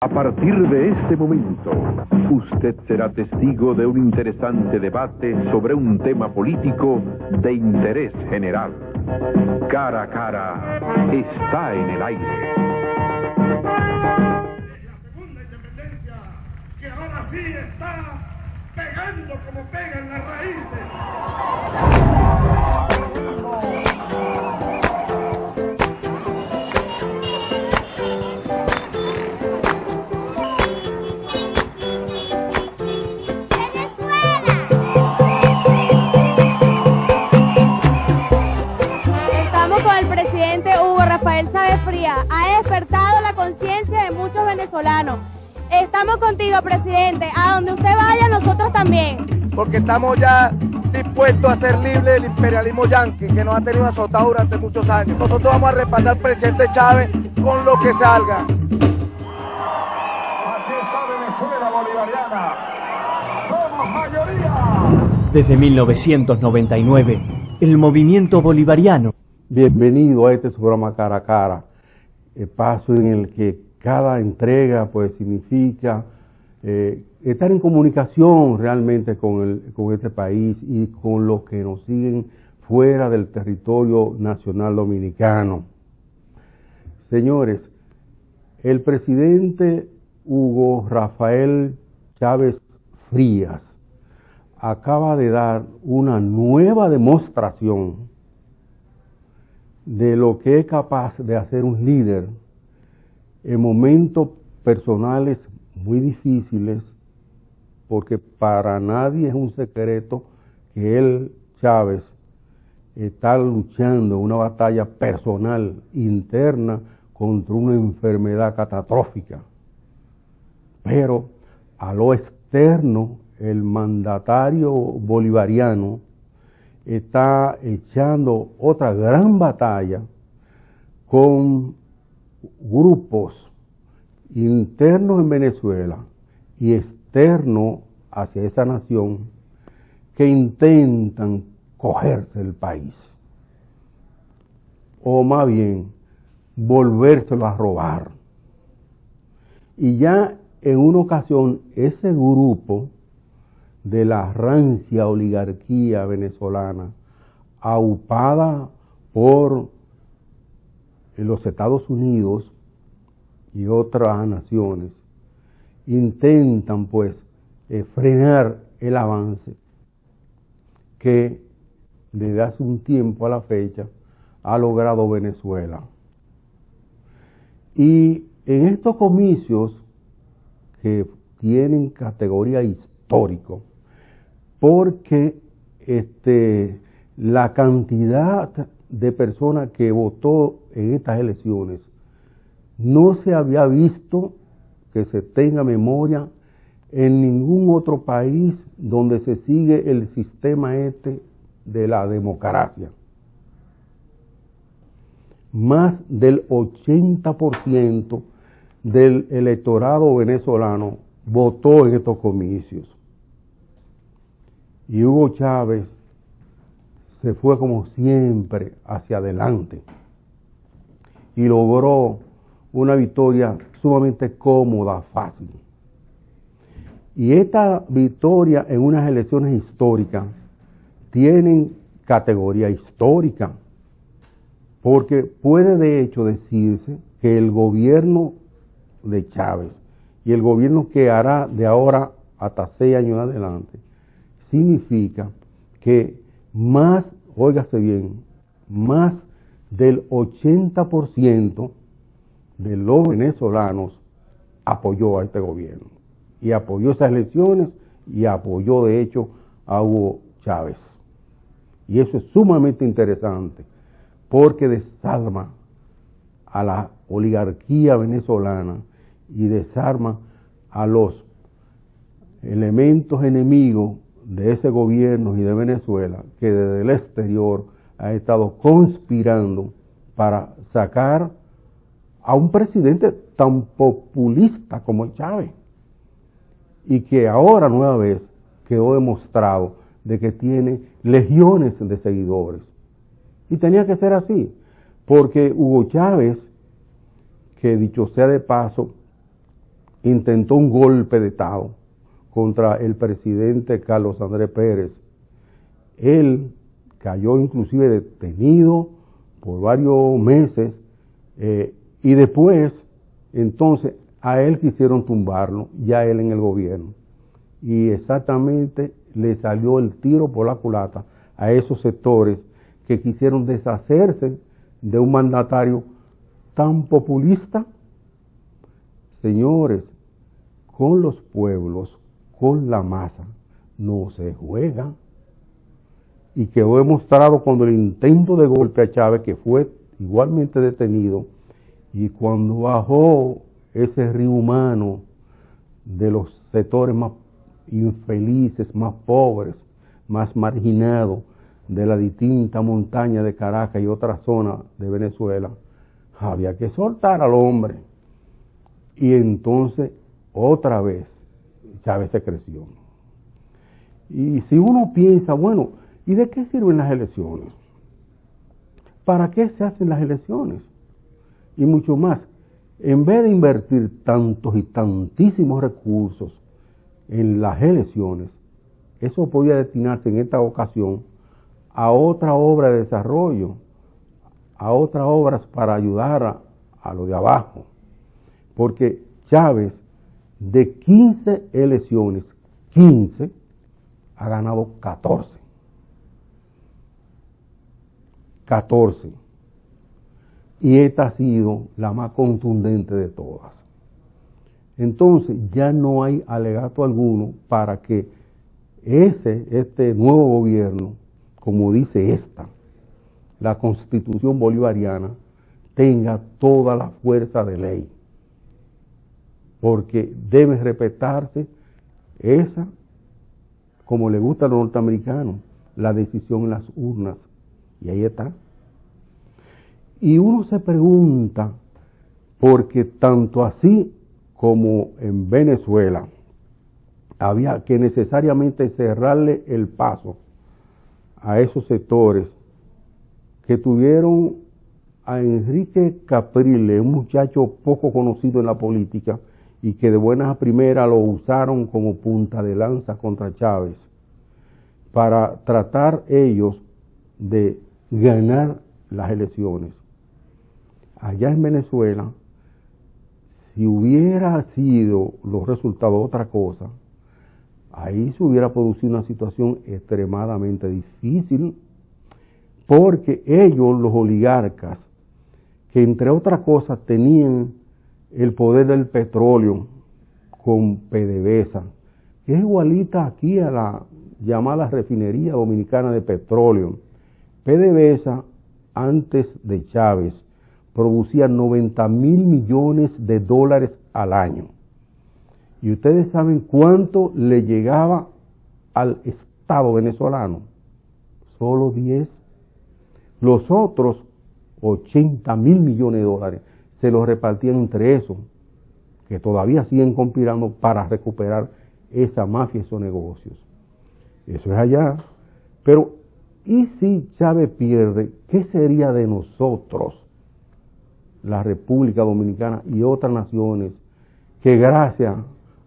A partir de este momento, usted será testigo de un interesante debate sobre un tema político de interés general. Cara a cara está en el aire. La segunda independencia, que ahora sí está pegando como pega en las raíces. Rafael Chávez Frías ha despertado la conciencia de muchos venezolanos. Estamos contigo, presidente. A donde usted vaya, nosotros también. Porque estamos ya dispuestos a ser libres del imperialismo yanqui que nos ha tenido azotado durante muchos años. Nosotros vamos a respaldar al presidente Chávez con lo que salga. Aquí está Venezuela bolivariana. Somos mayoría. Desde 1999, el movimiento bolivariano. Bienvenido a este programa Cara a Cara, el paso en el que cada entrega pues significa estar en comunicación realmente con este país y con los que nos siguen fuera del territorio nacional dominicano. Señores, el presidente Hugo Rafael Chávez Frías acaba de dar una nueva demostración de lo que es capaz de hacer un líder en momentos personales muy difíciles, porque para nadie es un secreto que él, Chávez, está luchando una batalla personal interna contra una enfermedad catastrófica. Pero a lo externo, el mandatario bolivariano está echando otra gran batalla con grupos internos en Venezuela y externos hacia esa nación que intentan cogerse el país, o más bien volvérselo a robar. Y ya en una ocasión ese grupo de la rancia oligarquía venezolana, aupada por los Estados Unidos y otras naciones, intentan pues frenar el avance que desde hace un tiempo a la fecha ha logrado Venezuela. Y en estos comicios que tienen categoría histórica, porque la cantidad de personas que votó en estas elecciones no se había visto, que se tenga memoria, en ningún otro país donde se sigue el sistema de la democracia. Más del 80% del electorado venezolano votó en estos comicios. Y Hugo Chávez se fue como siempre hacia adelante y logró una victoria sumamente cómoda, fácil. Y esta victoria en unas elecciones históricas tienen categoría histórica, porque puede de hecho decirse que el gobierno de Chávez y el gobierno que hará de ahora hasta 6 años adelante significa que más, óigase bien, más del 80% de los venezolanos apoyó a este gobierno y apoyó esas elecciones y apoyó de hecho a Hugo Chávez. Y eso es sumamente interesante porque desarma a la oligarquía venezolana y desarma a los elementos enemigos de ese gobierno y de Venezuela que desde el exterior ha estado conspirando para sacar a un presidente tan populista como Chávez y que ahora nueva vez quedó demostrado de que tiene legiones de seguidores. Y tenía que ser así, porque Hugo Chávez, que dicho sea de paso, intentó un golpe de Estado contra el presidente Carlos Andrés Pérez. Él cayó inclusive detenido por varios meses y después, entonces, a él quisieron tumbarlo, ya él en el gobierno. Y exactamente le salió el tiro por la culata a esos sectores que quisieron deshacerse de un mandatario tan populista. Señores, con los pueblos, con la masa, no se juega. Y quedó demostrado cuando el intento de golpe a Chávez, que fue igualmente detenido, y cuando bajó ese río humano de los sectores más infelices, más pobres, más marginados de la distinta montaña de Caracas y otras zonas de Venezuela, había que soltar al hombre. Y entonces, otra vez, Chávez se creció. Y si uno piensa, bueno, ¿y de qué sirven las elecciones? ¿Para qué se hacen las elecciones? Y mucho más, en vez de invertir tantos y tantísimos recursos en las elecciones, eso podía destinarse en esta ocasión a otra obra de desarrollo, a otras obras para ayudar a lo de abajo. Porque Chávez, de 15 elecciones, 15 ha ganado 14. 14. Y esta ha sido la más contundente de todas. Entonces ya no hay alegato alguno para que este nuevo gobierno, como dice la Constitución bolivariana, tenga toda la fuerza de ley. Porque debe respetarse esa, como le gusta a los norteamericanos, la decisión en las urnas. Y ahí está. Y uno se pregunta, porque tanto así como en Venezuela había que necesariamente cerrarle el paso a esos sectores que tuvieron a Enrique Capriles, un muchacho poco conocido en la política y que de buenas a primeras lo usaron como punta de lanza contra Chávez para tratar ellos de ganar las elecciones. Allá en Venezuela, si hubiera sido los resultados otra cosa, ahí se hubiera producido una situación extremadamente difícil, porque ellos, los oligarcas, que entre otras cosas tenían el poder del petróleo con PDVSA, que es igualita aquí a la llamada Refinería Dominicana de Petróleo. PDVSA, antes de Chávez, producía 90.000 millones de dólares al año. ¿Y ustedes saben cuánto le llegaba al Estado venezolano? Solo 10. Los otros 80.000 millones de dólares se los repartían entre esos, que todavía siguen conspirando para recuperar esa mafia y esos negocios. Eso es allá. Pero, ¿y si Chávez pierde? ¿Qué sería de nosotros, la República Dominicana y otras naciones, que gracias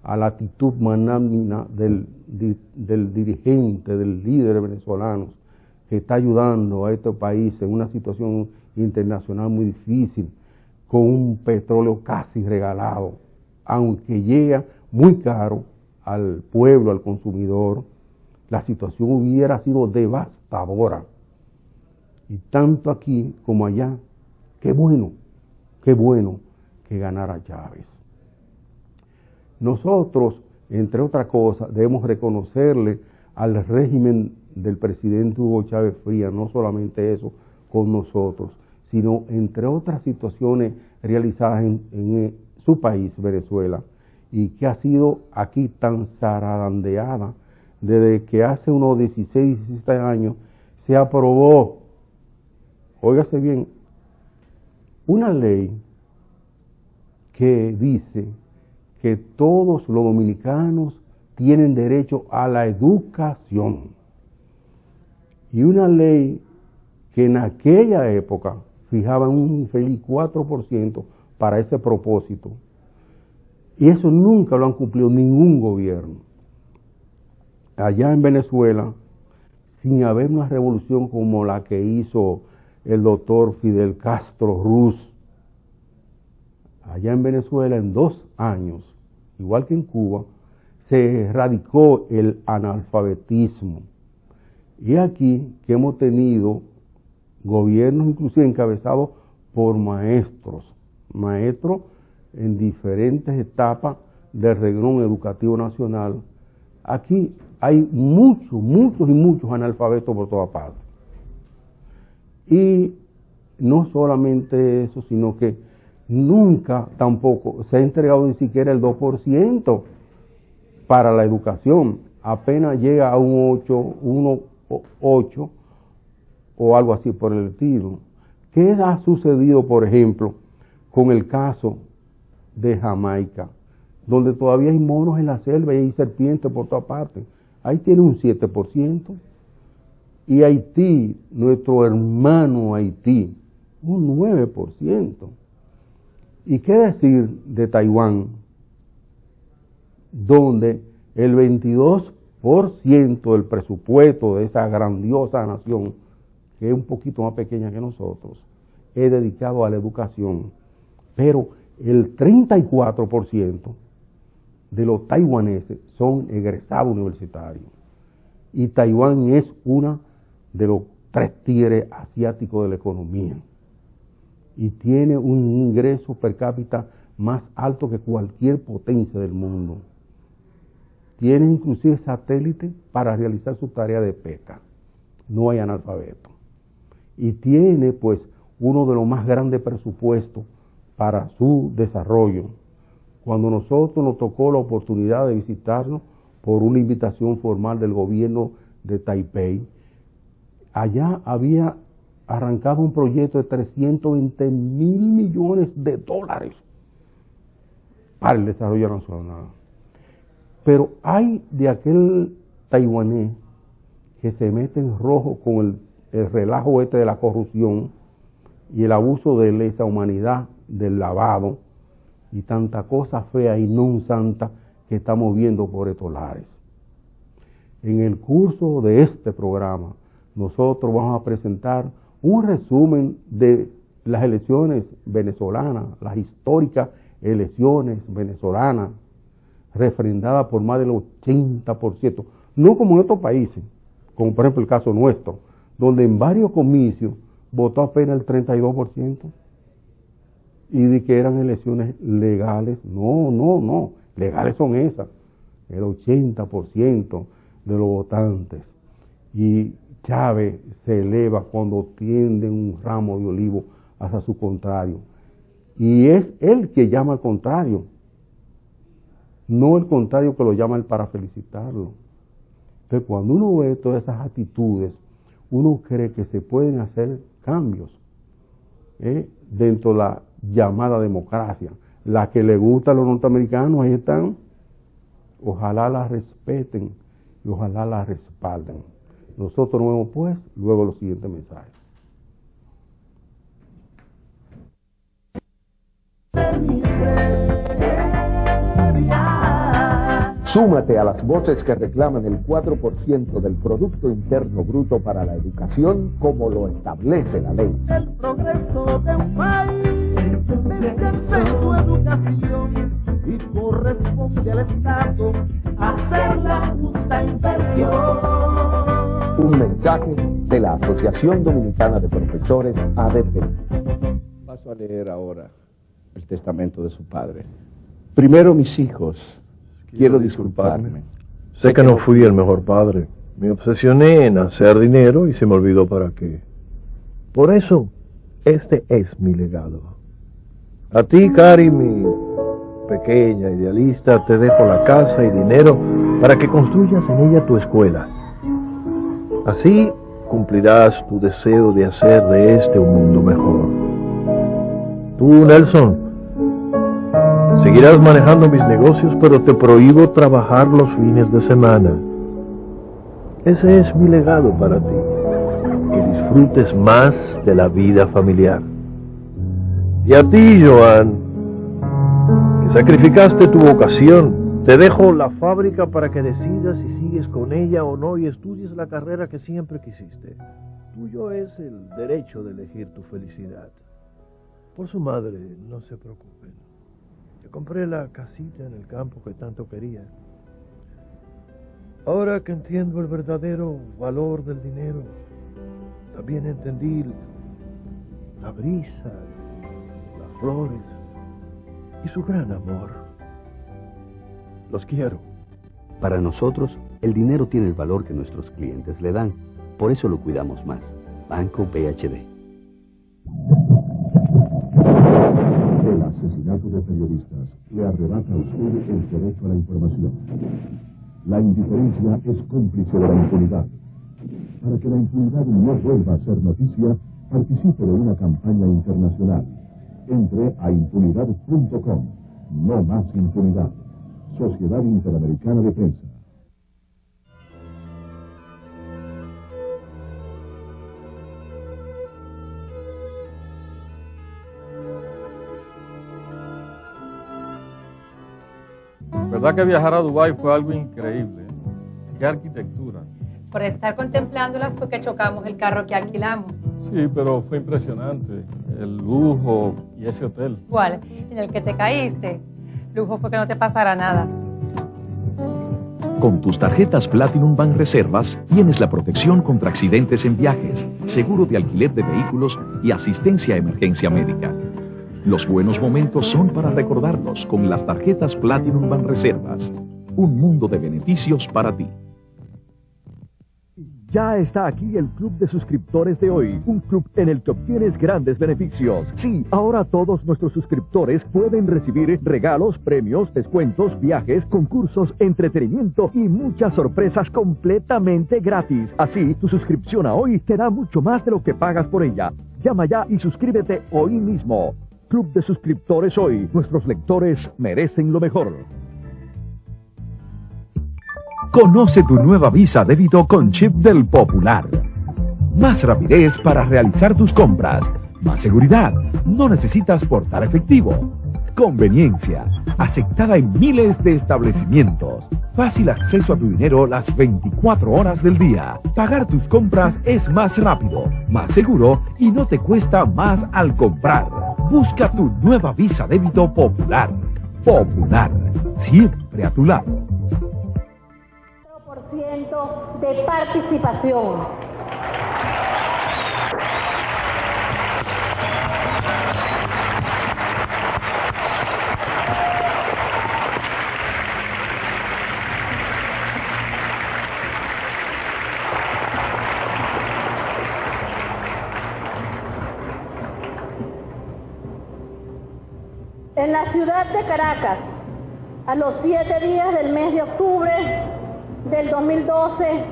a la actitud magnánima del dirigente, del líder venezolano, que está ayudando a estos países en una situación internacional muy difícil, con un petróleo casi regalado, aunque llega muy caro al pueblo, al consumidor, la situación hubiera sido devastadora. Y tanto aquí como allá, qué bueno que ganara Chávez. Nosotros, entre otras cosas, debemos reconocerle al régimen del presidente Hugo Chávez Frías, no solamente eso con nosotros, sino entre otras situaciones realizadas en su país, Venezuela, y que ha sido aquí tan zarandeada desde que hace unos 16, 17 años se aprobó, óigase bien, una ley que dice que todos los dominicanos tienen derecho a la educación. Y una ley que en aquella época fijaba un infeliz 4% para ese propósito. Y eso nunca lo han cumplido ningún gobierno. Allá en Venezuela, sin haber una revolución como la que hizo el doctor Fidel Castro Ruz, allá en Venezuela en 2 años, igual que en Cuba, se erradicó el analfabetismo. Y aquí que hemos tenido gobiernos inclusive encabezados por maestros en diferentes etapas del renglón educativo nacional. Aquí hay muchos analfabetos por todas partes. Y no solamente eso, sino que nunca tampoco se ha entregado ni siquiera el 2% para la educación. Apenas llega a un 8 o algo así por el estilo. ¿Qué ha sucedido, por ejemplo, con el caso de Jamaica, donde todavía hay monos en la selva y hay serpientes por todas partes? Ahí tiene un 7%. Y Haití, nuestro hermano Haití, un 9%. ¿Y qué decir de Taiwán, donde el 22% del presupuesto de esa grandiosa nación, que es un poquito más pequeña que nosotros, es dedicado a la educación? Pero el 34% de los taiwaneses son egresados universitarios. Y Taiwán es una de los 3 tigres asiáticos de la economía. Y tiene un ingreso per cápita más alto que cualquier potencia del mundo. Tiene inclusive satélite para realizar su tarea de pesca. No hay analfabeto. Y tiene pues uno de los más grandes presupuestos para su desarrollo. Cuando nosotros nos tocó la oportunidad de visitarlo por una invitación formal del gobierno de Taipei, allá había arrancado un proyecto de 320 mil millones de dólares para el desarrollo nacional. Pero hay de aquel taiwanés que se mete en rojo con el relajo este de la corrupción y el abuso de lesa humanidad, del lavado y tanta cosa fea y no santa que estamos viendo por estos lares. En el curso de este programa, nosotros vamos a presentar un resumen de las elecciones venezolanas, las históricas elecciones venezolanas, refrendadas por más del 80%, no como en otros países, como por ejemplo el caso nuestro, donde en varios comicios votó apenas el 32%, y de que eran elecciones legales. No, legales son esas, el 80% de los votantes. Y Chávez se eleva cuando tiende un ramo de olivo hacia su contrario. Y es él que llama al contrario, no el contrario que lo llama él para felicitarlo. Entonces, cuando uno ve todas esas actitudes, uno cree que se pueden hacer cambios dentro de la llamada democracia. La que le gusta a los norteamericanos, ahí están. Ojalá la respeten y ojalá la respalden. Nosotros nos vemos pues luego los siguientes mensajes. Súmate a las voces que reclaman el 4% del Producto Interno Bruto para la educación, como lo establece la ley. El progreso de un país mediante su educación, y corresponde al Estado hacer la justa inversión. Un mensaje de la Asociación Dominicana de Profesores, ADP. Paso a leer ahora el testamento de su padre. Primero, mis hijos. Quiero disculparme. Sé que no fui el mejor padre. Me obsesioné en hacer dinero y se me olvidó para qué. Por eso, este es mi legado. A ti, Cari, mi pequeña idealista, te dejo la casa y dinero para que construyas en ella tu escuela. Así cumplirás tu deseo de hacer de este un mundo mejor. Tú, Nelson, seguirás manejando mis negocios, pero te prohíbo trabajar los fines de semana. Ese es mi legado para ti, que disfrutes más de la vida familiar. Y a ti, Joan, que Sacrificaste tu vocación. Te dejo la fábrica para que decidas si sigues con ella o no y estudies la carrera que siempre quisiste. Tuyo es el derecho de elegir tu felicidad. Por su madre, no se preocupen. Le compré la casita en el campo que tanto quería. Ahora que entiendo el verdadero valor del dinero, también entendí la brisa, las flores y su gran amor. Los quiero. Para nosotros, el dinero tiene el valor que nuestros clientes le dan. Por eso lo cuidamos más. Banco BHD. El asesinato de periodistas le arrebata a usted el derecho a la información. La indiferencia es cómplice de la impunidad. Para que la impunidad no vuelva a ser noticia, participe de una campaña internacional. Entre a impunidad.com. No más impunidad. Sociedad Interamericana de Prensa. ¿Verdad que viajar a Dubái fue algo increíble? ¿Qué arquitectura? Por estar contemplándola fue que chocamos el carro que alquilamos. Sí, pero fue impresionante. El lujo y ese hotel. ¿Cuál? En el que te caíste. Lujo fue que no te pasara nada. Con tus tarjetas Platinum Banreservas tienes la protección contra accidentes en viajes, seguro de alquiler de vehículos y asistencia a emergencia médica. Los buenos momentos son para recordarlos con las tarjetas Platinum Banreservas. Un mundo de beneficios para ti. Ya está aquí el club de suscriptores de hoy, un club en el que obtienes grandes beneficios. Sí, ahora todos nuestros suscriptores pueden recibir regalos, premios, descuentos, viajes, concursos, entretenimiento y muchas sorpresas completamente gratis. Así, tu suscripción a hoy te da mucho más de lo que pagas por ella. Llama ya y suscríbete hoy mismo. Club de suscriptores hoy. Nuestros lectores merecen lo mejor. Conoce tu nueva Visa Débito con chip del Popular. Más rapidez para realizar tus compras. Más seguridad. No necesitas portar efectivo. Conveniencia. Aceptada en miles de establecimientos. Fácil acceso a tu dinero las 24 horas del día. Pagar tus compras es más rápido, más seguro y no te cuesta más al comprar. Busca tu nueva Visa Débito Popular. Popular. Siempre a tu lado. De participación. En la ciudad de Caracas, a los 7 días del mes de octubre del 2012,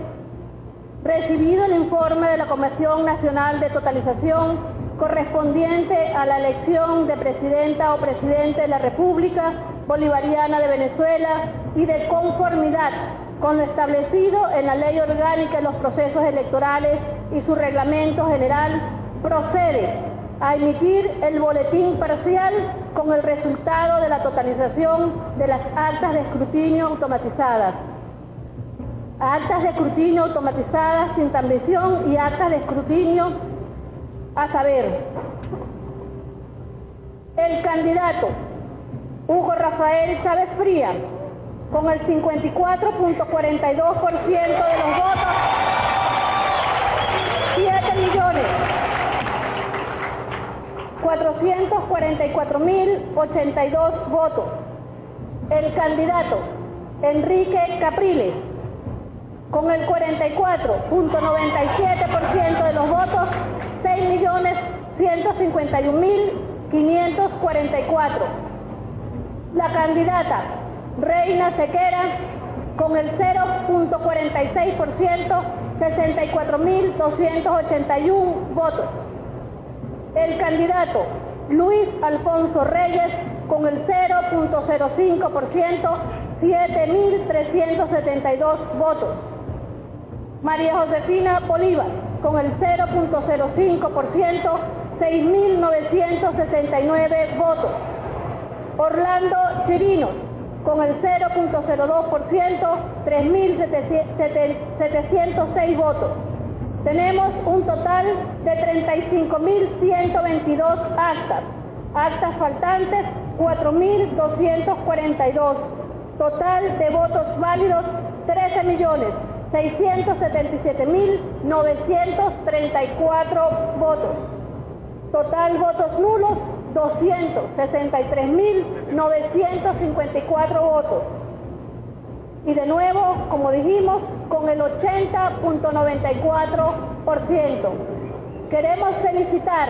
recibido el informe de la Comisión Nacional de Totalización correspondiente a la elección de presidenta o presidente de la República Bolivariana de Venezuela y de conformidad con lo establecido en la Ley Orgánica de los Procesos Electorales y su Reglamento General, procede a emitir el boletín parcial con el resultado de la totalización de las actas de escrutinio automatizadas. Actas de escrutinio automatizadas sin transmisión y actas de escrutinio, a saber, el candidato Hugo Rafael Chávez Frías, con el 54.42% de los votos, 7.444.082 votos. El candidato Enrique Capriles, con el 44.97% de los votos, 6.151.544. La candidata Reina Sequera, con el 0.46%, 64.281 votos. El candidato Luis Alfonso Reyes, con el 0.05%, 7.372 votos. María Josefina Bolívar, con el 0.05%, 6.969 votos. Orlando Chirinos, con el 0.02%, 3.706 votos. Tenemos un total de 35.122 actas. Actas faltantes, 4.242. Total de votos válidos, 13.677.934 votos. Total votos nulos, 263.954 votos. Y de nuevo, como dijimos, con el 80.94%. Queremos felicitar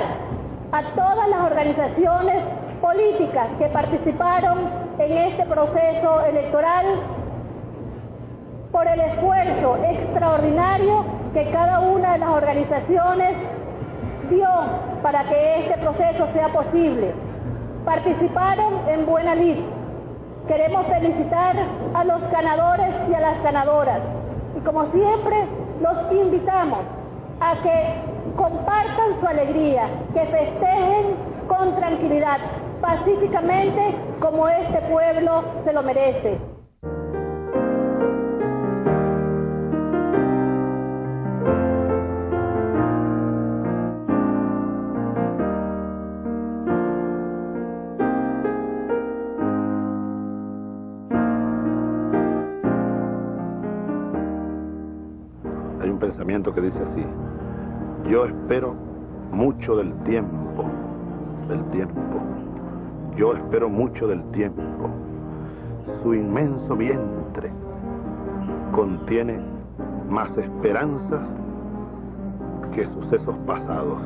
a todas las organizaciones políticas que participaron en este proceso electoral por el esfuerzo extraordinario que cada una de las organizaciones dio para que este proceso sea posible. Participaron en buena lid. Queremos felicitar a los ganadores y a las ganadoras. Y como siempre, los invitamos a que compartan su alegría, que festejen con tranquilidad, pacíficamente, como este pueblo se lo merece. Hay un pensamiento que dice así: yo espero mucho del tiempo, yo espero mucho del tiempo. Su inmenso vientre contiene más esperanzas que sucesos pasados.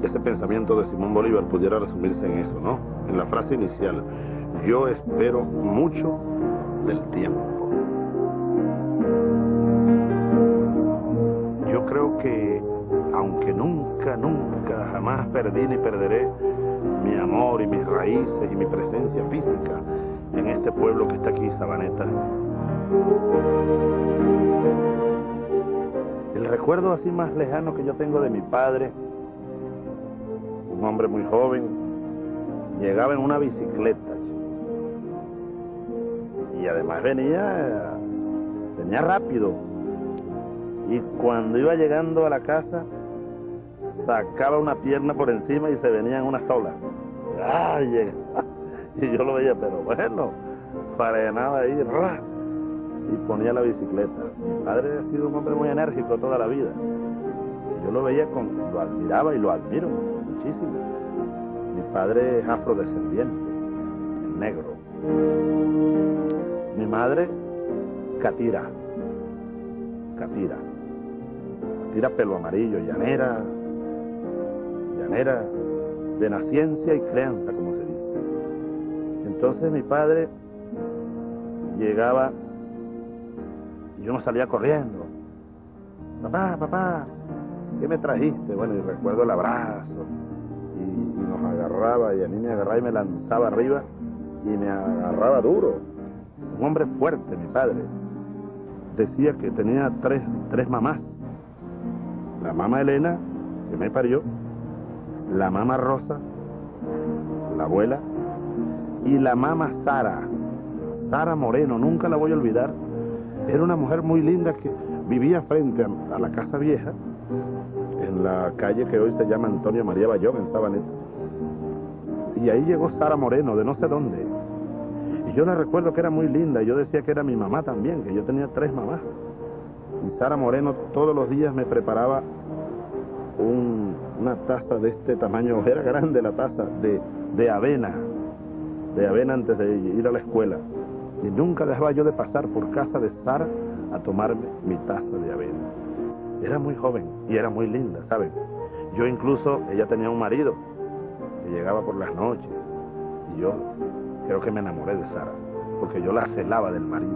Ese pensamiento de Simón Bolívar pudiera resumirse en eso, ¿no? En la frase inicial: yo espero mucho del tiempo. Yo creo que, aunque nunca, jamás perdí ni perderé mi amor y mis raíces y mi presencia física en este pueblo que está aquí, Sabaneta, el recuerdo así más lejano que yo tengo de mi padre, un hombre muy joven, llegaba en una bicicleta y además venía rápido, y cuando iba llegando a la casa sacaba una pierna por encima y se venía en una sola. ¡Ay! Y yo lo veía, pero bueno, frenaba ahí, y ponía la bicicleta. Mi padre ha sido un hombre muy enérgico toda la vida. Y yo lo veía, lo admiraba y lo admiro muchísimo. Mi padre es afrodescendiente, negro. Mi madre, catira, pelo amarillo, llanera, de naciencia y crianza, como se dice. Entonces mi padre llegaba y yo no salía corriendo. Papá, ¿qué me trajiste? Bueno, y recuerdo el abrazo, y nos agarraba, y a mí me agarraba y me lanzaba arriba, y me agarraba duro. Un hombre fuerte, mi padre. Decía que tenía tres mamás. La mamá Elena, que me parió, la mamá Rosa, la abuela, y la mamá Sara Moreno, nunca la voy a olvidar. Era una mujer muy linda que vivía frente a la Casa Vieja, en la calle que hoy se llama Antonio María Bayón, en Sabaneta. Y ahí llegó Sara Moreno, de no sé dónde. Y yo la recuerdo que era muy linda, y yo decía que era mi mamá también, que yo tenía 3 mamás. Y Sara Moreno todos los días me preparaba una taza de este tamaño, era grande la taza, de avena antes de ir a la escuela. Y nunca dejaba yo de pasar por casa de Sara a tomarme mi taza de avena. Era muy joven y era muy linda, ¿saben? Yo incluso, ella tenía un marido que llegaba por las noches, y yo creo que me enamoré de Sara, porque yo la celaba del marido.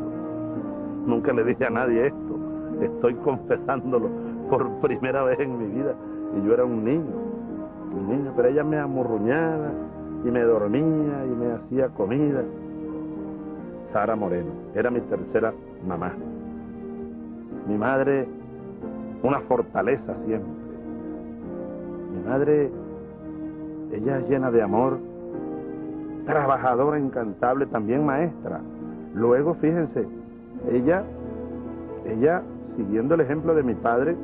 Nunca le dije a nadie esto, estoy confesándolo por primera vez en mi vida, y yo era un niño, pero ella me amurruñaba y me dormía y me hacía comida. Sara Moreno era mi tercera mamá. Mi madre, una fortaleza siempre. Mi madre, ella es llena de amor, trabajadora incansable, también maestra. Luego, fíjense, ella, siguiendo el ejemplo de mi padre,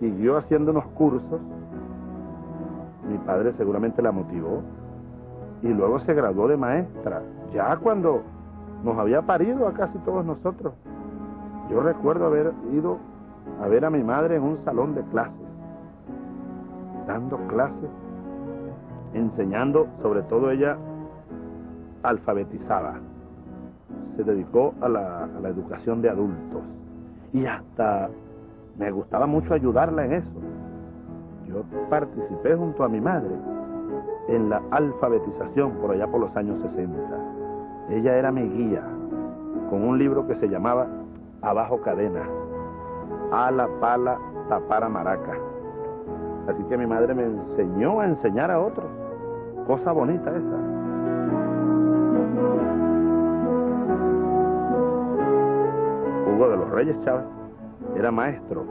siguió haciendo unos cursos. Mi padre seguramente la motivó y luego se graduó de maestra, ya cuando nos había parido a casi todos nosotros. Yo recuerdo haber ido a ver a mi madre en un salón de clases, dando clases, enseñando, sobre todo ella alfabetizaba, se dedicó a la educación de adultos y hasta me gustaba mucho ayudarla en eso. Yo participé junto a mi madre en la alfabetización por allá por los años 60. Ella era mi guía con un libro que se llamaba Abajo Cadenas, a la pala tapar a maraca. Así que mi madre me enseñó a enseñar a otros. Cosa bonita esa. Hugo de los Reyes Chávez era maestro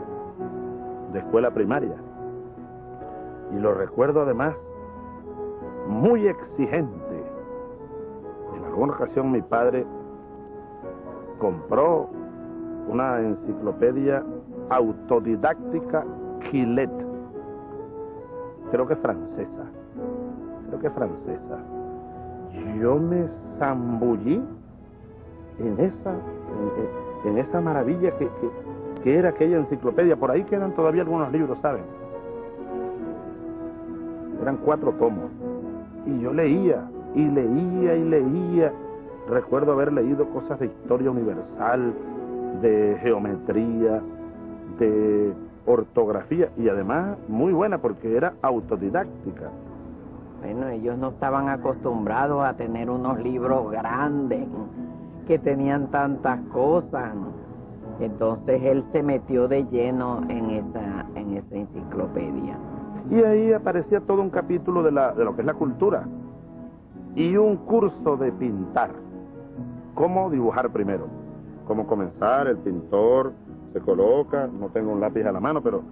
de escuela primaria. Y lo recuerdo además muy exigente. En alguna ocasión mi padre compró una enciclopedia autodidáctica Quillet. Creo que francesa. Yo me zambullí en esa maravilla que era aquella enciclopedia. Por ahí quedan todavía algunos libros, ¿saben? Eran 4 tomos. Y yo leía, y leía. Recuerdo haber leído cosas de historia universal, de geometría, de ortografía, y además muy buena porque era autodidáctica. Bueno, ellos no estaban acostumbrados a tener unos libros grandes que tenían tantas cosas, ¿no? Entonces él se metió de lleno en esa enciclopedia. Y ahí aparecía todo un capítulo de lo que es la cultura y un curso de pintar. Cómo dibujar primero, cómo comenzar, el pintor se coloca, no tengo un lápiz a la mano, pero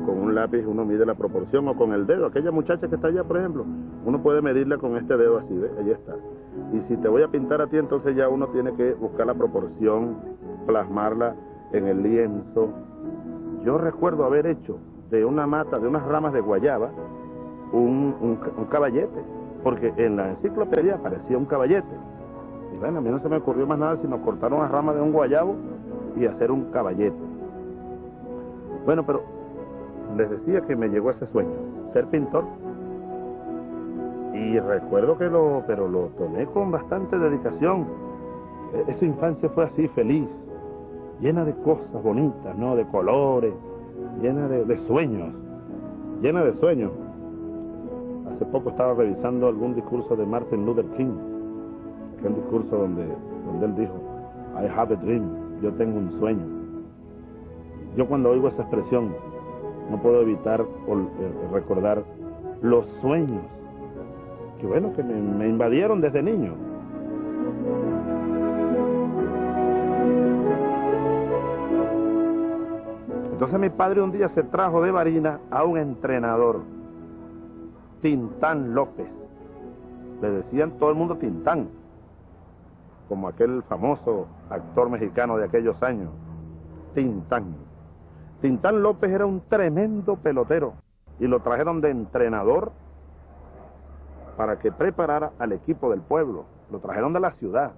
con un lápiz uno mide la proporción, o con el dedo. Aquella muchacha que está allá, por ejemplo, uno puede medirla con este dedo así, ¿ves? Ahí está. Y si te voy a pintar a ti, entonces ya uno tiene que buscar la proporción, plasmarla en el lienzo. Yo recuerdo haber hecho de una mata, de unas ramas de guayaba, un caballete, porque en la enciclopedia aparecía un caballete. Y bueno, a mí no se me ocurrió más nada sino cortar una rama de un guayabo y hacer un caballete. Bueno, pero les decía que me llegó ese sueño, ser pintor. Y recuerdo que lo tomé con bastante dedicación. Esa infancia fue así, feliz, llena de cosas bonitas, ¿no? De colores, llena de sueños, llena de sueños. Hace poco estaba revisando algún discurso de Martin Luther King, aquel discurso donde él dijo, I have a dream, yo tengo un sueño. Yo cuando oigo esa expresión no puedo evitar recordar los sueños que bueno, que me invadieron desde niño. Entonces mi padre un día se trajo de Barinas a un entrenador, Tintán López. Le decían todo el mundo Tintán, como aquel famoso actor mexicano de aquellos años, Tintán. Tintán López era un tremendo pelotero y lo trajeron de entrenador para que preparara al equipo del pueblo. Lo trajeron de la ciudad.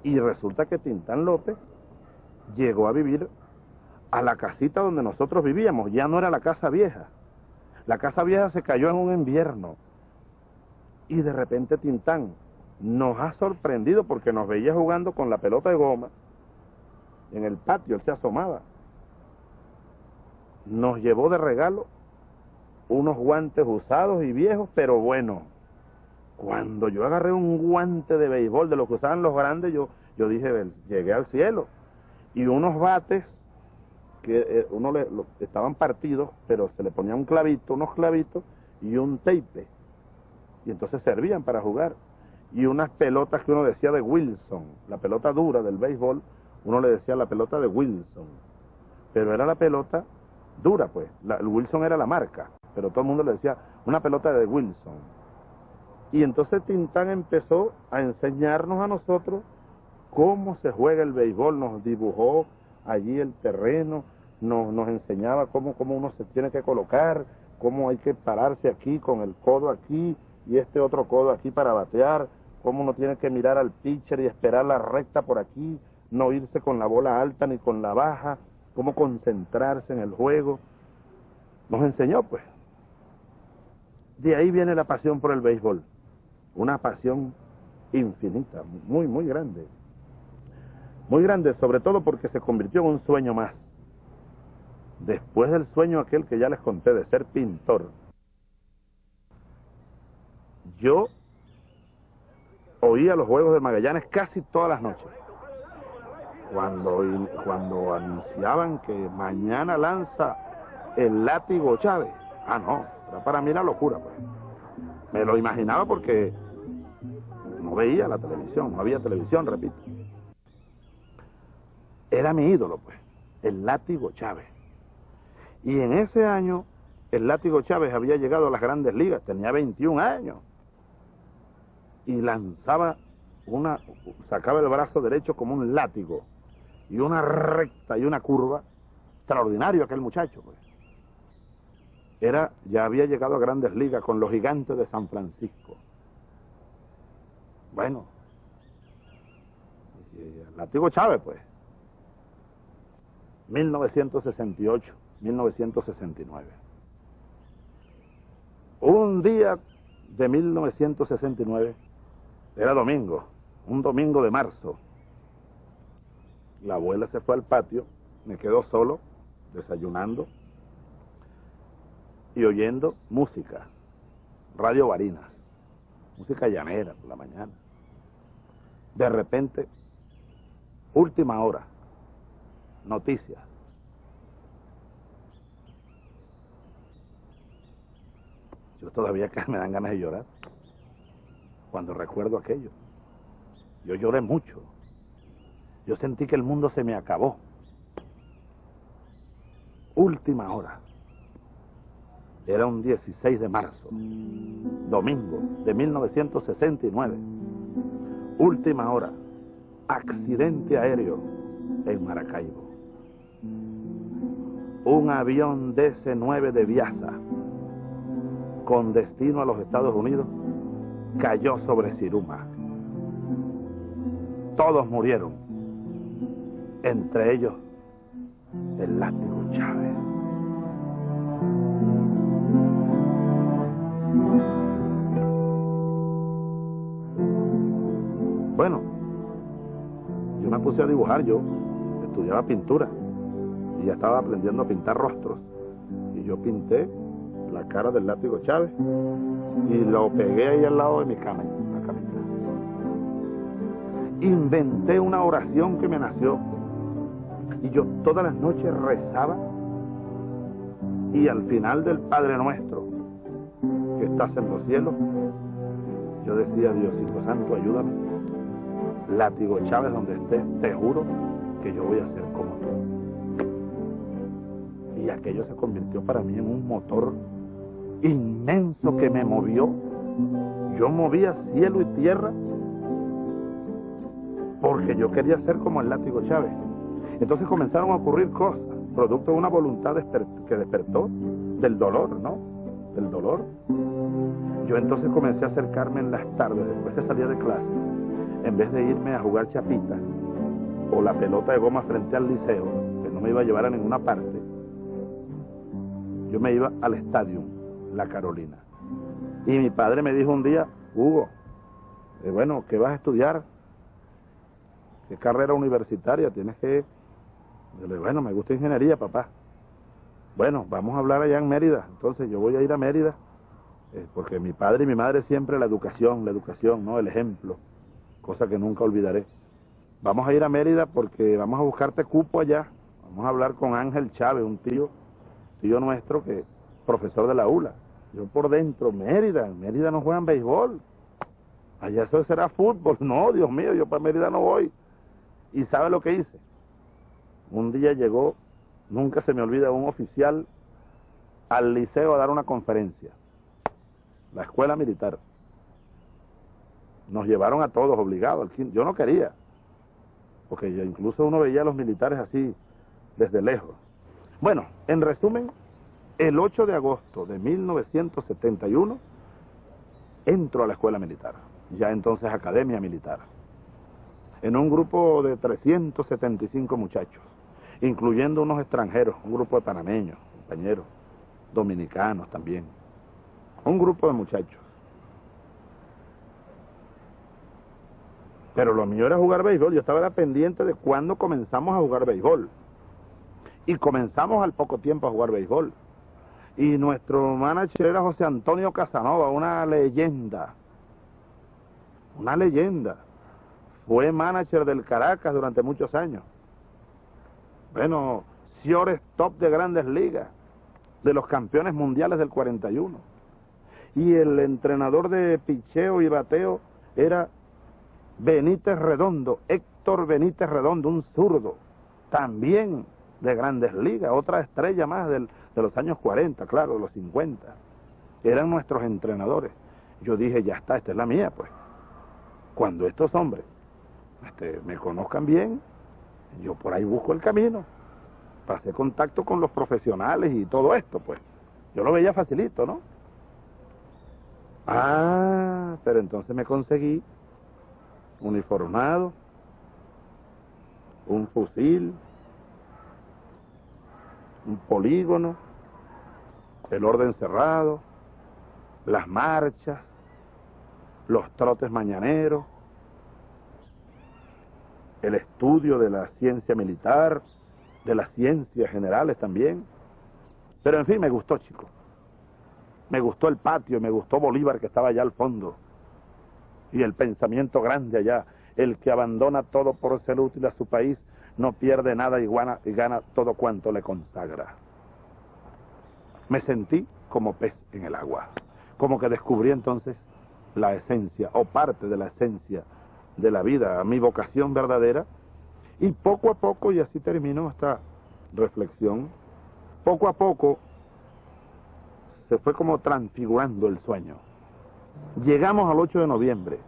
Y resulta que Tintán López llegó a vivir a la casita donde nosotros vivíamos. Ya no era la casa vieja. La casa vieja se cayó en un invierno. Y de repente Tintán nos ha sorprendido porque nos veía jugando con la pelota de goma en el patio. Él se asomaba. Nos llevó de regalo unos guantes usados y viejos, pero buenos. Cuando yo agarré un guante de béisbol de los que usaban los grandes, yo dije, llegué al cielo. Y unos bates que estaban partidos, pero se le ponía un clavito, unos clavitos y un tape. Y entonces servían para jugar. Y unas pelotas que uno decía de Wilson, la pelota dura del béisbol, uno le decía la pelota de Wilson. Pero era la pelota dura, pues. El Wilson era la marca, pero todo el mundo le decía una pelota de Wilson. Y entonces Tintán empezó a enseñarnos a nosotros cómo se juega el béisbol, nos dibujó allí el terreno, nos enseñaba cómo uno se tiene que colocar, cómo hay que pararse aquí con el codo aquí y este otro codo aquí para batear, cómo uno tiene que mirar al pitcher y esperar la recta por aquí, no irse con la bola alta ni con la baja, cómo concentrarse en el juego. Nos enseñó, pues. De ahí viene la pasión por el béisbol, una pasión infinita, muy, muy grande. Muy grande, sobre todo porque se convirtió en un sueño más. Después del sueño aquel que ya les conté de ser pintor, yo oía los Juegos de Magallanes casi todas las noches. Cuando anunciaban que mañana lanza el Látigo Chávez, no, era para mí la locura, pues. Me lo imaginaba porque no veía la televisión, no había televisión, repito. Era mi ídolo, pues, el Látigo Chávez. Y en ese año, el Látigo Chávez había llegado a las Grandes Ligas, tenía 21 años. Y lanzaba sacaba el brazo derecho como un látigo, y una recta y una curva, extraordinario aquel muchacho, pues. Ya había llegado a Grandes Ligas con los Gigantes de San Francisco. Bueno, el Látigo Chávez, pues. 1968, 1969. Un día de 1969, era domingo, un domingo de marzo. La abuela se fue al patio, me quedo solo, desayunando y oyendo música, Radio Barinas, música llanera por la mañana. De repente, última hora, noticias. Yo todavía me dan ganas de llorar cuando recuerdo aquello. Yo lloré mucho. Yo sentí que el mundo se me acabó. Última hora. Era un 16 de marzo, domingo de 1969. Última hora. Accidente aéreo en Maracaibo. Un avión DC-9 de Viasa, con destino a los Estados Unidos, cayó sobre Siruma. Todos murieron, entre ellos el Látigo Chávez. Bueno, yo me puse a dibujar, yo estudiaba pintura y ya estaba aprendiendo a pintar rostros, y yo pinté la cara del Látigo Chávez y lo pegué ahí al lado de mi cama, la camita. Inventé una oración que me nació y yo todas las noches rezaba, y al final del Padre Nuestro que estás en los cielos, yo decía: Diosito Santo, ayúdame, Látigo Chávez, donde estés, te juro que yo voy a ser como tú. Y aquello se convirtió para mí en un motor inmenso que me movió. Yo movía cielo y tierra porque yo quería ser como el Látigo Chávez. Entonces comenzaron a ocurrir cosas, producto de una voluntad que despertó del dolor, ¿no? Del dolor. Yo entonces comencé a acercarme en las tardes, después que salía de clase, en vez de irme a jugar chapita o la pelota de goma frente al liceo, que no me iba a llevar a ninguna parte, yo me iba al estadio La Carolina. Y mi padre me dijo un día: Hugo, bueno, ¿qué vas a estudiar? ¿Qué carrera universitaria tienes que...? Yo le digo: bueno, me gusta ingeniería, papá. Bueno, vamos a hablar allá en Mérida. Entonces yo voy a ir a Mérida, porque mi padre y mi madre siempre la educación, ¿no? El ejemplo, cosa que nunca olvidaré. Vamos a ir a Mérida porque vamos a buscarte cupo allá. Vamos a hablar con Ángel Chávez, un tío nuestro, que profesor de la ULA. Yo por dentro: Mérida no juegan béisbol, allá eso será fútbol. No, Dios mío, yo para Mérida no voy. ¿Y sabe lo que hice? Un día llegó, nunca se me olvida, un oficial al liceo a dar una conferencia, la escuela militar. Nos llevaron a todos obligados. Yo no quería, porque ya incluso uno veía a los militares así, desde lejos. Bueno, en resumen, el 8 de agosto de 1971 entro a la escuela militar, ya entonces academia militar, en un grupo de 375 muchachos, incluyendo unos extranjeros, un grupo de panameños, compañeros, dominicanos también, un grupo de muchachos. Pero lo mío era jugar béisbol, yo estaba pendiente de cuándo comenzamos a jugar béisbol. Y comenzamos al poco tiempo a jugar béisbol. Y nuestro manager era José Antonio Casanova, una leyenda. Una leyenda. Fue manager del Caracas durante muchos años. Bueno, shortstop de Grandes Ligas, de los campeones mundiales del 41. Y el entrenador de picheo y bateo era Benítez Redondo, Héctor Benítez Redondo, un zurdo, también de Grandes Ligas, otra estrella más de los años 40, claro, de los 50. Eran nuestros entrenadores. Yo dije, ya está, esta es la mía, pues. Cuando estos hombres me conozcan bien, yo por ahí busco el camino. Pasé contacto con los profesionales y todo esto, pues. Yo lo veía facilito, ¿no? Ah, pero entonces me conseguí uniformado, un fusil, un polígono, el orden cerrado, las marchas, los trotes mañaneros, el estudio de la ciencia militar, de las ciencias generales también. Pero en fin, me gustó, chico. Me gustó el patio, me gustó Bolívar que estaba allá al fondo. Y el pensamiento grande allá, el que abandona todo por ser útil a su país, no pierde nada y gana todo cuanto le consagra. Me sentí como pez en el agua, como que descubrí entonces la esencia, o parte de la esencia de la vida, mi vocación verdadera, y poco a poco, y así terminó esta reflexión, poco a poco se fue como transfigurando el sueño. Llegamos al 8 de noviembre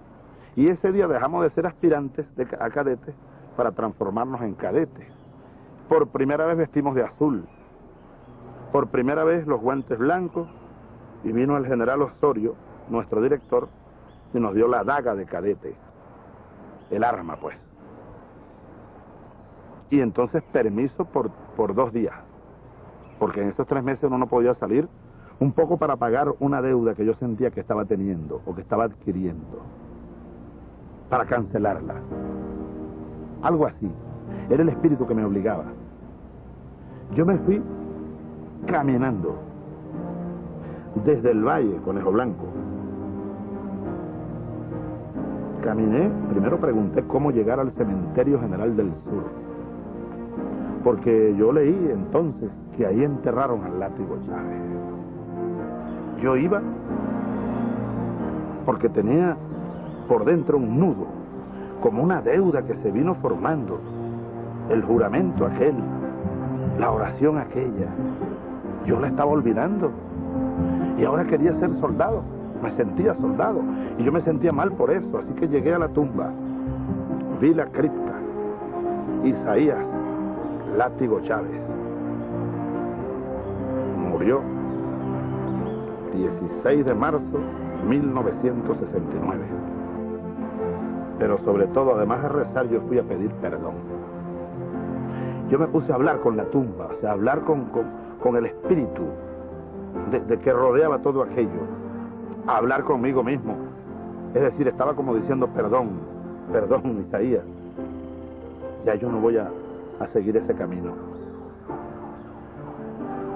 y ese día dejamos de ser aspirantes a cadetes para transformarnos en cadetes. Por primera vez vestimos de azul, por primera vez los guantes blancos, y vino el general Osorio, nuestro director, y nos dio la daga de cadete, el arma pues. Y entonces permiso por 2 días, porque en esos 3 meses uno no podía salir, un poco para pagar una deuda que yo sentía que estaba teniendo o que estaba adquiriendo, para cancelarla. Algo así. Era el espíritu que me obligaba. Yo me fui caminando desde el Valle, Conejo Blanco. Caminé, primero pregunté cómo llegar al Cementerio General del Sur, porque yo leí entonces que ahí enterraron al Látigo Chávez. Yo iba porque tenía por dentro un nudo, como una deuda que se vino formando, el juramento aquel, la oración aquella. Yo la estaba olvidando y ahora quería ser soldado, me sentía soldado y yo me sentía mal por eso, así que llegué a la tumba, vi la cripta, Isaías Látigo Chávez murió 16 de marzo 1969. Pero sobre todo, además de rezar, yo fui a pedir perdón. Yo me puse a hablar con la tumba, o sea, a hablar con el espíritu de que rodeaba todo aquello, a hablar conmigo mismo. Es decir, estaba como diciendo, perdón, perdón, Isaías, ya yo no voy a seguir ese camino.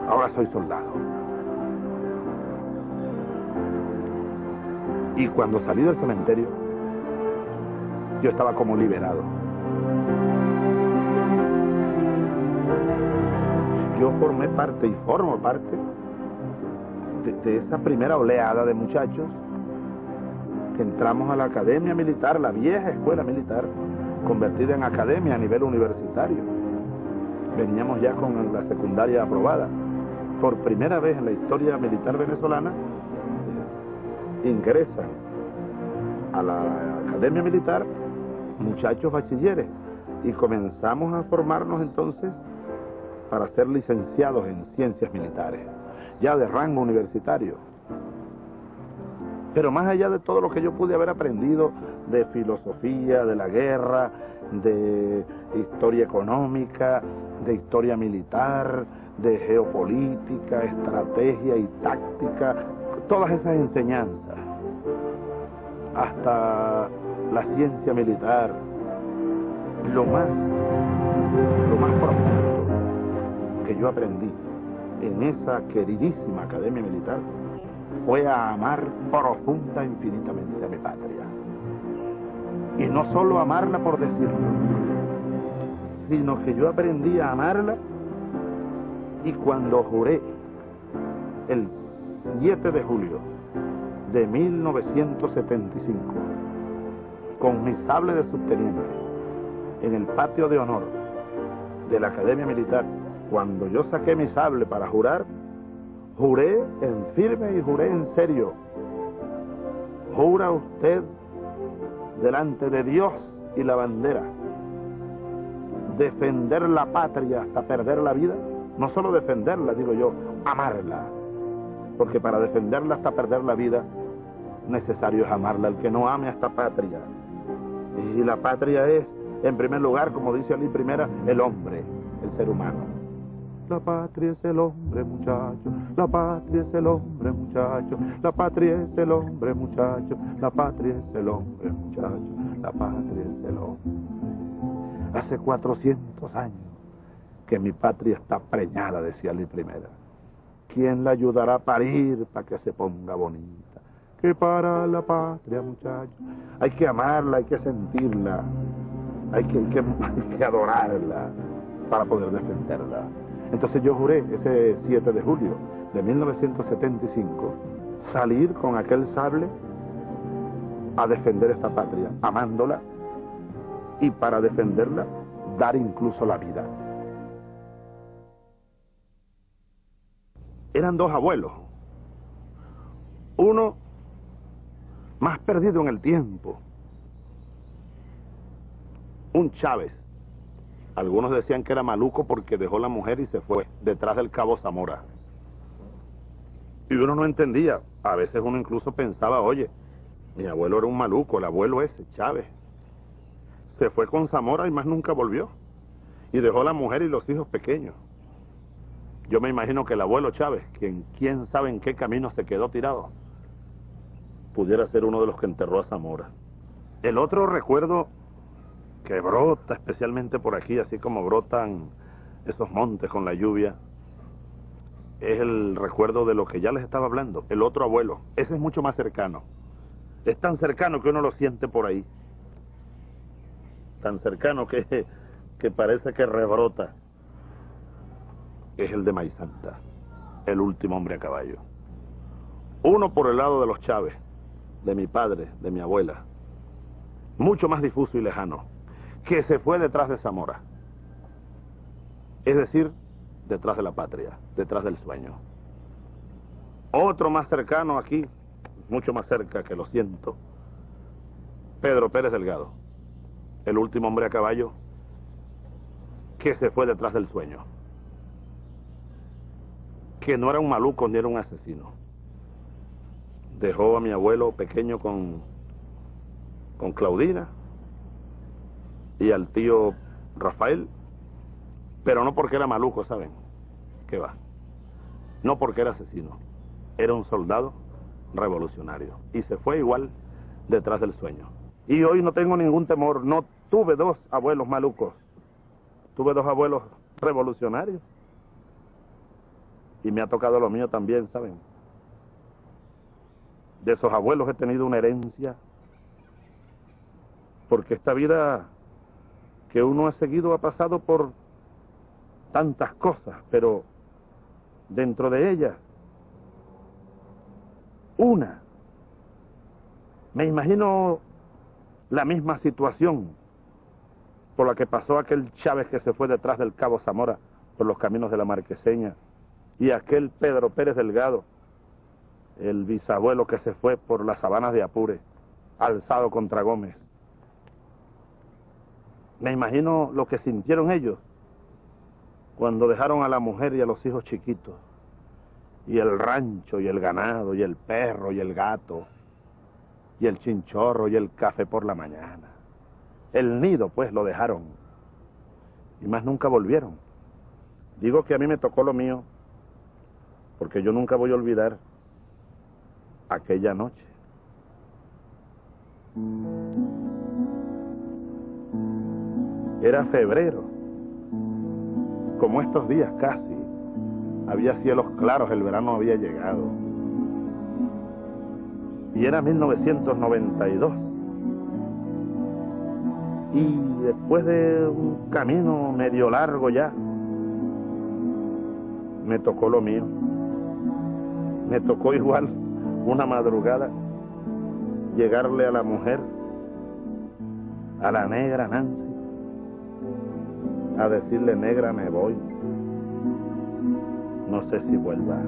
Ahora soy soldado. Y cuando salí del cementerio, yo estaba como liberado. Yo formé parte y formo parte de esa primera oleada de muchachos que entramos a la academia militar, la vieja escuela militar, convertida en academia a nivel universitario. Veníamos ya con la secundaria aprobada. Por primera vez en la historia militar venezolana ingresan a la Academia Militar muchachos bachilleres y comenzamos a formarnos entonces para ser licenciados en ciencias militares, ya de rango universitario. Pero más allá de todo lo que yo pude haber aprendido de filosofía, de la guerra, de historia económica, de historia militar, de geopolítica, estrategia y táctica, todas esas enseñanzas, hasta la ciencia militar, lo más profundo que yo aprendí en esa queridísima Academia Militar fue a amar profunda e infinitamente a mi patria. Y no solo amarla por decirlo, sino que yo aprendí a amarla y cuando juré el 7 de julio de 1975 con mi sable de subteniente en el patio de honor de la Academia Militar, cuando yo saqué mi sable para jurar, juré en firme y juré en serio. Jura usted delante de Dios y la bandera defender la patria hasta perder la vida. No solo defenderla, digo yo, amarla, porque para defenderla hasta perder la vida necesario es amarla. El que no ame a esta patria, y la patria es en primer lugar, como dice Ali Primera, el hombre, el ser humano. La patria es el hombre, muchacho, la patria es el hombre, muchacho, la patria es el hombre, muchacho, la patria es el hombre, muchacho, la patria es el hombre. Hace 400 años que mi patria está preñada, decía Ali Primera. ¿Quién la ayudará a parir para que se ponga bonita? Que para la patria, muchacho, hay que amarla, hay que sentirla, hay que adorarla para poder defenderla. Entonces yo juré ese 7 de julio de 1975 salir con aquel sable a defender esta patria, amándola, y para defenderla dar incluso la vida. Eran dos abuelos, uno más perdido en el tiempo, un Chávez. Algunos decían que era maluco porque dejó la mujer y se fue detrás del Cabo Zamora. Y uno no entendía. A veces uno incluso pensaba, oye, mi abuelo era un maluco, el abuelo ese, Chávez. Se fue con Zamora y más nunca volvió. Y dejó la mujer y los hijos pequeños. Yo me imagino que el abuelo Chávez, quien quién sabe en qué camino se quedó tirado, pudiera ser uno de los que enterró a Zamora. El otro recuerdo que brota especialmente por aquí, así como brotan esos montes con la lluvia, es el recuerdo de lo que ya les estaba hablando, el otro abuelo. Ese es mucho más cercano. Es tan cercano que uno lo siente por ahí. Tan cercano que parece que rebrota. Es el de Maizanta, el último hombre a caballo. Uno por el lado de los Chávez, de mi padre, de mi abuela, mucho más difuso y lejano, que se fue detrás de Zamora, es decir, detrás de la patria, detrás del sueño. Otro más cercano aquí, mucho más cerca, que lo siento, Pedro Pérez Delgado, el último hombre a caballo, que se fue detrás del sueño, que no era un maluco ni era un asesino. Dejó a mi abuelo pequeño con Claudina y al tío Rafael, pero no porque era maluco, ¿saben? ¿Qué va? No porque era asesino, era un soldado revolucionario y se fue igual detrás del sueño. Y hoy no tengo ningún temor, no tuve dos abuelos malucos, tuve dos abuelos revolucionarios y me ha tocado lo mío también, ¿saben? De esos abuelos he tenido una herencia, porque esta vida que uno ha seguido ha pasado por tantas cosas, pero dentro de ellas, una, me imagino la misma situación por la que pasó aquel Chávez que se fue detrás del Cabo Zamora por los caminos de la Marqueseña, y aquel Pedro Pérez Delgado, el bisabuelo que se fue por las sabanas de Apure, alzado contra Gómez. Me imagino lo que sintieron ellos cuando dejaron a la mujer y a los hijos chiquitos, y el rancho, y el ganado, y el perro, y el gato, y el chinchorro, y el café por la mañana. El nido, pues, lo dejaron, y más nunca volvieron. Digo que a mí me tocó lo mío, porque yo nunca voy a olvidar aquella noche. Era febrero, como estos días casi. Había cielos claros, el verano había llegado. Y era 1992. Y después de un camino medio largo ya, me tocó lo mío. Me tocó igual una madrugada llegarle a la mujer, a la negra Nancy, a decirle: negra, me voy, no sé si vuelva.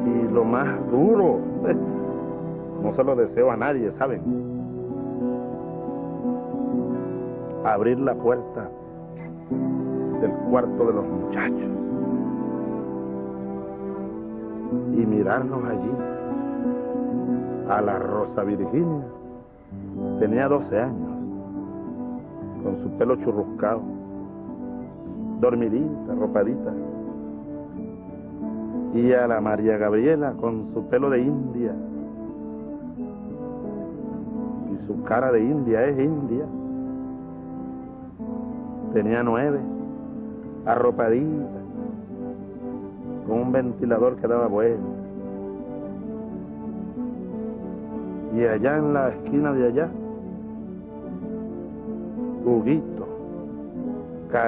Y lo más duro, no se lo deseo a nadie, ¿saben? Abrir la puerta del cuarto de los muchachos y mirarlos allí. A la Rosa Virginia tenía 12 años, con su pelo churruscado, dormidita, arropadita. Y a la María Gabriela con su pelo de india. Y su cara de india es india. Tenía 9, arropadita, con un ventilador que daba vuelta. Y allá en la esquina de allá, Huguito,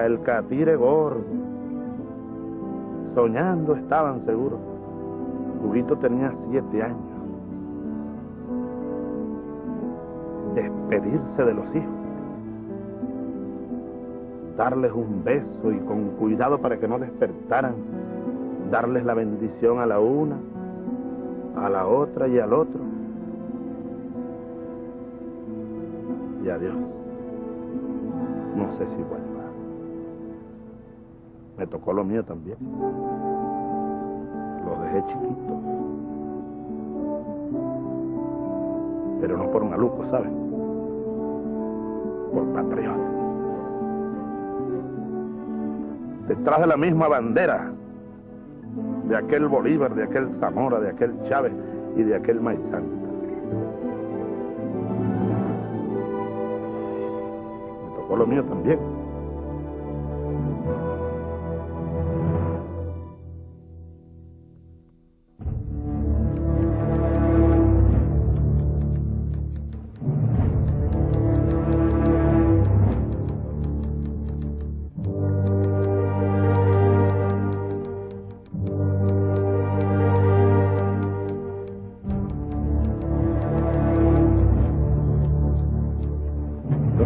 el catire gordo, soñando estaban seguros. Huguito tenía 7 años. Despedirse de los hijos, darles un beso y con cuidado para que no despertaran, darles la bendición a la una, a la otra y al otro. Y adiós. No sé si vuelva. Me tocó lo mío también. Lo dejé chiquito. Pero no por maluco, ¿sabes? Por patriota. Detrás de la misma bandera de aquel Bolívar, de aquel Zamora, de aquel Chávez y de aquel Maizán. Me tocó lo mío también.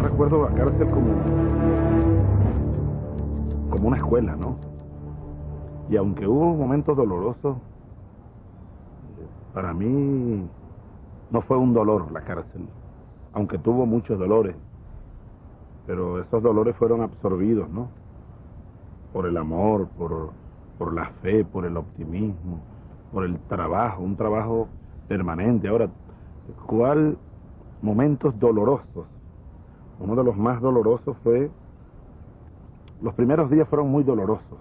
Recuerdo la cárcel como una escuela, ¿no? Y aunque hubo momentos dolorosos, para mí no fue un dolor la cárcel, aunque tuvo muchos dolores, pero esos dolores fueron absorbidos, ¿no? Por el amor, por la fe, por el optimismo, por el trabajo, un trabajo permanente. Ahora, ¿cuál momentos dolorosos? Uno de los más dolorosos fue, los primeros días fueron muy dolorosos.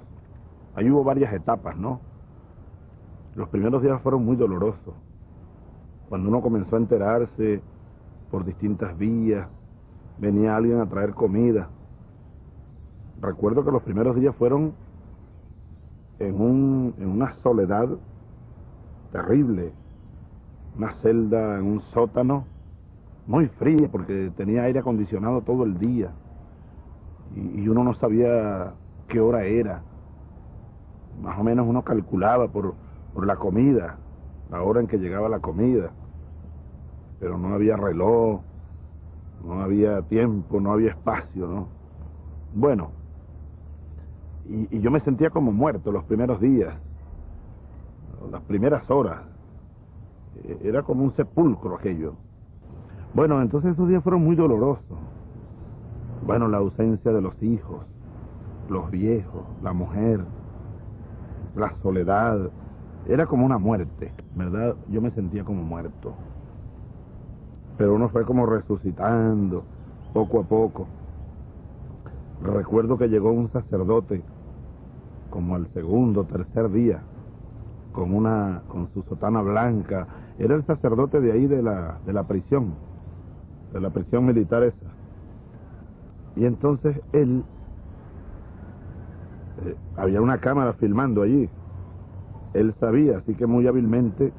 Ahí hubo varias etapas, ¿no? Los primeros días fueron muy dolorosos. Cuando uno comenzó a enterarse por distintas vías, venía alguien a traer comida. Recuerdo que los primeros días fueron en una soledad terrible, una celda en un sótano, muy fría porque tenía aire acondicionado todo el día y uno no sabía qué hora era. Más o menos uno calculaba por la comida, la hora en que llegaba la comida, pero no había reloj, no había tiempo, no había espacio, ¿no? Bueno, y yo me sentía como muerto los primeros días, las primeras horas. Era como un sepulcro aquello. Bueno, entonces esos días fueron muy dolorosos. Bueno, la ausencia de los hijos, los viejos, la mujer, la soledad, era como una muerte, ¿verdad? Yo me sentía como muerto. Pero uno fue como resucitando, poco a poco. Recuerdo que llegó un sacerdote, como al segundo, tercer día, con su sotana blanca. Era el sacerdote de ahí de la prisión militar esa. Y entonces él, había una cámara filmando allí. Él sabía, así que muy hábilmente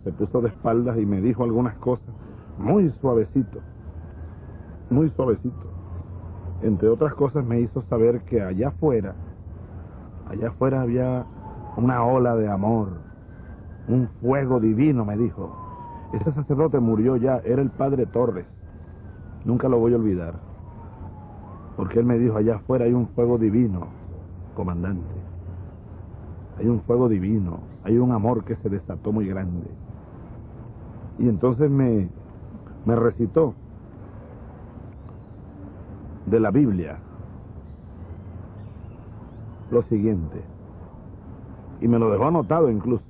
se puso de espaldas y me dijo algunas cosas, muy suavecito, muy suavecito. Entre otras cosas me hizo saber que allá afuera había una ola de amor, un fuego divino, me dijo. Ese sacerdote murió ya, era el padre Torres. Nunca lo voy a olvidar. Porque él me dijo, allá afuera hay un fuego divino, comandante. Hay un fuego divino, hay un amor que se desató muy grande. Y entonces me recitó de la Biblia lo siguiente. Y me lo dejó anotado incluso,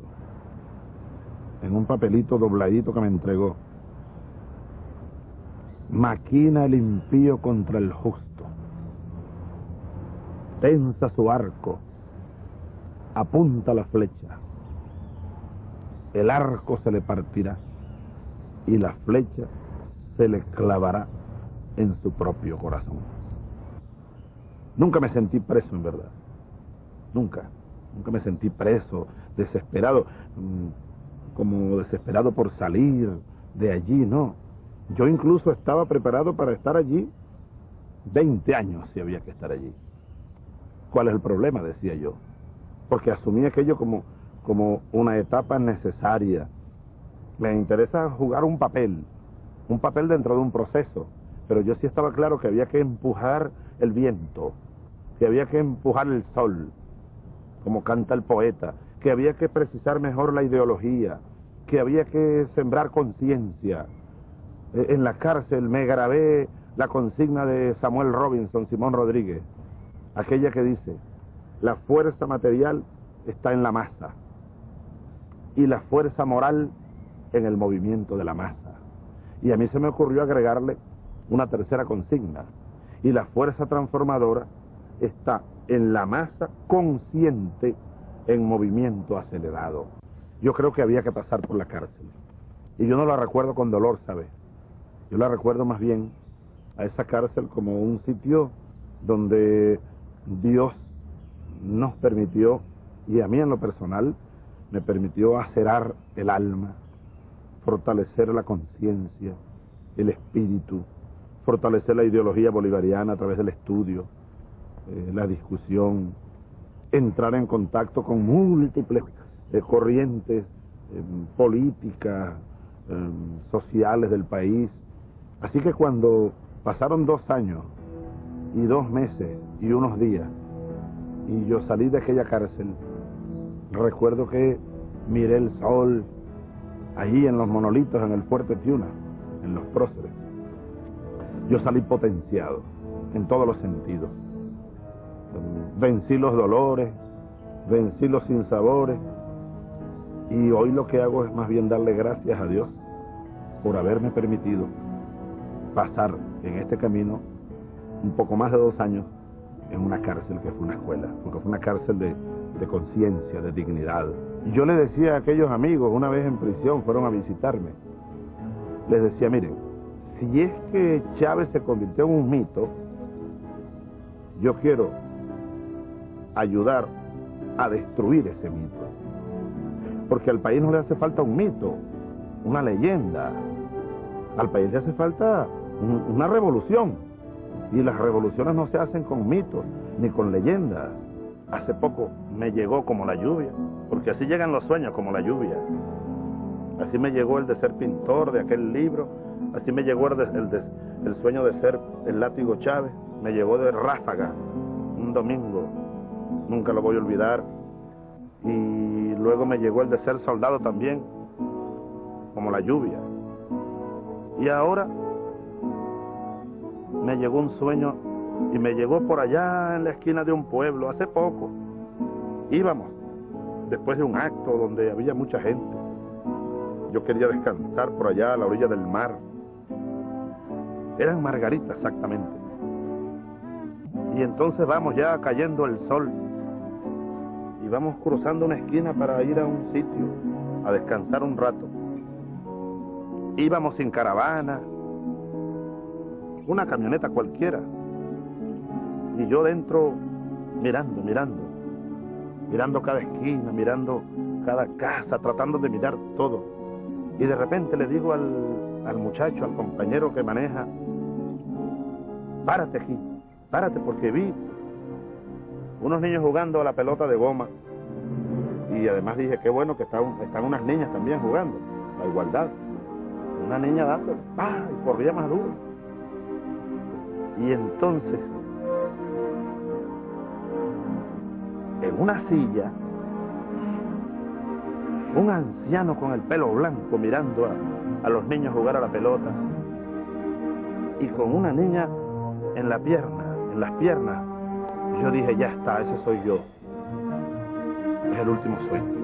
en un papelito dobladito que me entregó. Maquina el impío contra el justo. Tensa su arco, apunta la flecha. El arco se le partirá y la flecha se le clavará en su propio corazón. Nunca me sentí preso, en verdad. Nunca me sentí preso, desesperado, como desesperado por salir de allí, no. Yo incluso estaba preparado para estar allí 20 años si había que estar allí. ¿Cuál es el problema?, decía yo. Porque asumí aquello como una etapa necesaria. Me interesa jugar un papel dentro de un proceso, pero yo sí estaba claro que había que empujar el viento, que había que empujar el sol, como canta el poeta, que había que precisar mejor la ideología, que había que sembrar conciencia. En la cárcel me grabé la consigna de Samuel Robinson, Simón Rodríguez, aquella que dice, la fuerza material está en la masa y la fuerza moral en el movimiento de la masa. Y a mí se me ocurrió agregarle una tercera consigna, y la fuerza transformadora está en la masa consciente en movimiento acelerado. Yo creo que había que pasar por la cárcel, y yo no la recuerdo con dolor, ¿sabes? Yo la recuerdo más bien a esa cárcel como un sitio donde Dios nos permitió, y a mí en lo personal, me permitió acerar el alma, fortalecer la conciencia, el espíritu, fortalecer la ideología bolivariana a través del estudio, la discusión, entrar en contacto con múltiples corrientes políticas, sociales del país. Así que cuando pasaron 2 años y 2 meses y unos días y yo salí de aquella cárcel, recuerdo que miré el sol allí en los monolitos en el Fuerte Tiuna, en los próceres. Yo salí potenciado en todos los sentidos. Vencí los dolores, vencí los sinsabores, y hoy lo que hago es más bien darle gracias a Dios por haberme permitido pasar en este camino un poco más de 2 años en una cárcel que fue una escuela, porque fue una cárcel de conciencia, de dignidad. Y yo le decía a aquellos amigos, una vez en prisión, fueron a visitarme, les decía, miren, si es que Chávez se convirtió en un mito, yo quiero ayudar a destruir ese mito. Porque al país no le hace falta un mito, una leyenda. Al país le hace falta una revolución. Y las revoluciones no se hacen con mitos ni con leyendas. Hace poco me llegó como la lluvia, porque así llegan los sueños como la lluvia. Así me llegó el de ser pintor de aquel libro, así me llegó el sueño de ser el látigo Chávez, me llegó de ráfaga, un domingo, nunca lo voy a olvidar. Y luego me llegó el de ser soldado también, como la lluvia. Y ahora me llegó un sueño y me llegó por allá en la esquina de un pueblo, hace poco. Íbamos, después de un acto donde había mucha gente. Yo quería descansar por allá a la orilla del mar. Eran margaritas exactamente. Y entonces vamos ya cayendo el sol. Y vamos cruzando una esquina para ir a un sitio, a descansar un rato. Íbamos sin caravana, una camioneta cualquiera. Y yo dentro mirando cada esquina, mirando cada casa, tratando de mirar todo. Y de repente le digo al muchacho, al compañero que maneja, párate aquí, párate, porque vi unos niños jugando a la pelota de goma. Y además dije, qué bueno que están unas niñas también jugando, la igualdad. Una niña dando, y corría más duro. Y entonces, en una silla, un anciano con el pelo blanco mirando a los niños jugar a la pelota, y con una niña en las piernas, yo dije, ya está, ese soy yo. Es el último sueño.